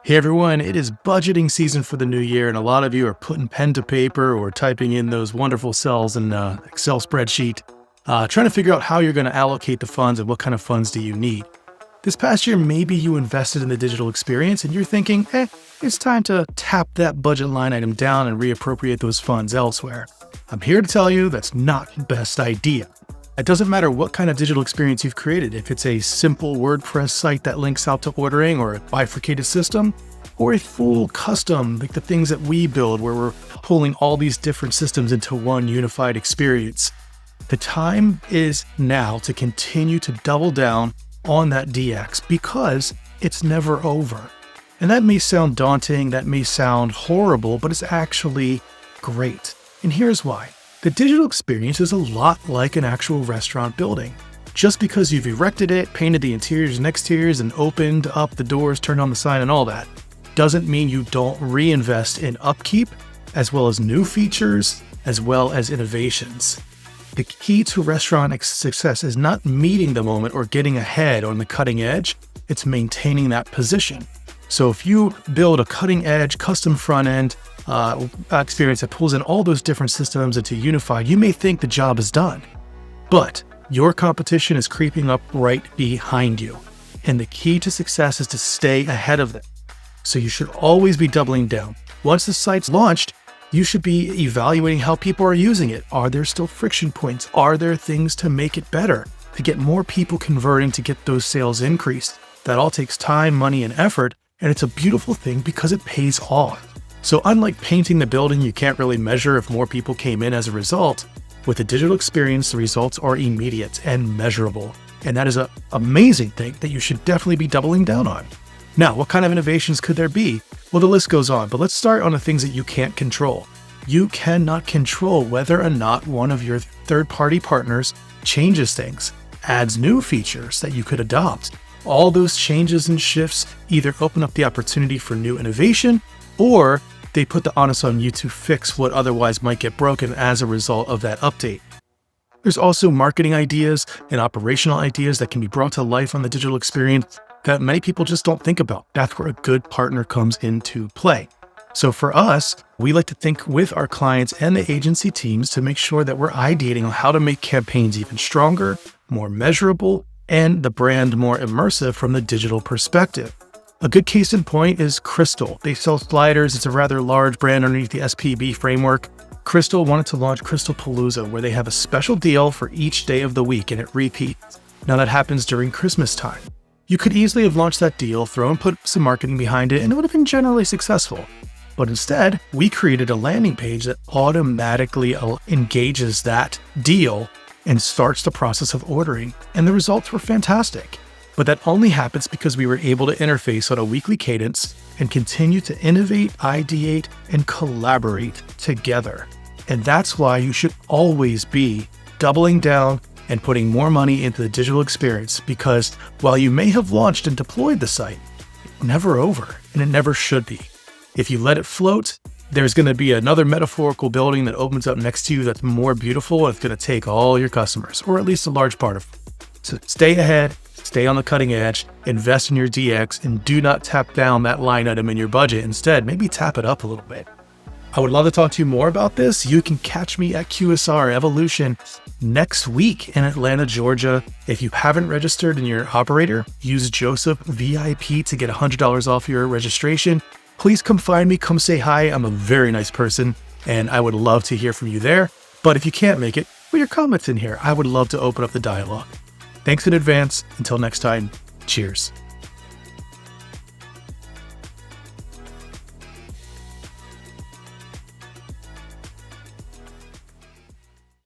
Hey everyone, it is budgeting season for the new year, and a lot of you are putting pen to paper or typing in those wonderful cells in an Excel spreadsheet, trying to figure out how you're going to allocate the funds and what kind of funds do you need. This past year, maybe you invested in the digital experience and you're thinking, it's time to tap that budget line item down and reappropriate those funds elsewhere. I'm here to tell you that's not the best idea. It doesn't matter what kind of digital experience you've created, if it's a simple WordPress site that links out to ordering or a bifurcated system, or a full custom, like the things that we build where we're pulling all these different systems into one unified experience. The time is now to continue to double down on that DX because it's never over. And that may sound daunting, that may sound horrible, but it's actually great. And here's why. The digital experience is a lot like an actual restaurant building. Just because you've erected it, painted the interiors and exteriors, and opened up the doors, turned on the sign and all that, doesn't mean you don't reinvest in upkeep, as well as new features, as well as innovations. The key to restaurant success is not meeting the moment or getting ahead on the cutting edge, it's maintaining that position. So if you build a cutting edge, custom front end, experience that pulls in all those different systems into unified, you may think the job is done, but your competition is creeping up right behind you. And the key to success is to stay ahead of them. So you should always be doubling down. Once the site's launched, you should be evaluating how people are using it. Are there still friction points? Are there things to make it better, to get more people converting, to get those sales increased? That all takes time, money, and effort, and it's a beautiful thing because it pays off. So unlike painting the building, you can't really measure if more people came in as a result. With a digital experience, the results are immediate and measurable. And that is an amazing thing that you should definitely be doubling down on. Now, what kind of innovations could there be? Well, the list goes on, but let's start on the things that you can't control. You cannot control whether or not one of your third-party partners changes things, adds new features that you could adopt. All those changes and shifts either open up the opportunity for new innovation, or they put the onus on you to fix what otherwise might get broken as a result of that update. There's also marketing ideas and operational ideas that can be brought to life on the digital experience that many people just don't think about. That's where a good partner comes into play. So for us, we like to think with our clients and the agency teams to make sure that we're ideating on how to make campaigns even stronger, more measurable, and the brand more immersive from the digital perspective. A good case in point is Krystal. They sell sliders. It's a rather large brand underneath the SPB framework. Krystal wanted to launch Krystal Palooza, where they have a special deal for each day of the week and it repeats. Now that happens during Christmas time. You could easily have launched that deal, put some marketing behind it, and it would have been generally successful. But instead, we created a landing page that automatically engages that deal and starts the process of ordering. And the results were fantastic. But that only happens because we were able to interface on a weekly cadence and continue to innovate, ideate, and collaborate together. And that's why you should always be doubling down and putting more money into the digital experience, because while you may have launched and deployed the site, it's never over, and it never should be. If you let it float, there's going to be another metaphorical building that opens up next to you that's more beautiful, and it's going to take all your customers, or at least a large part of them. So stay ahead, stay on the cutting edge, invest in your DX, and do not tap down that line item in your budget. Instead, maybe tap it up a little bit. I would love to talk to you more about this. You can catch me at QSR Evolution next week in Atlanta, Georgia. If you haven't registered in your operator, use Joseph VIP to get $100 off your registration. Please come find me, come say hi. I'm a very nice person and I would love to hear from you there. But if you can't make it, put your comments in here. I would love to open up the dialogue. Thanks in advance. Until next time, cheers.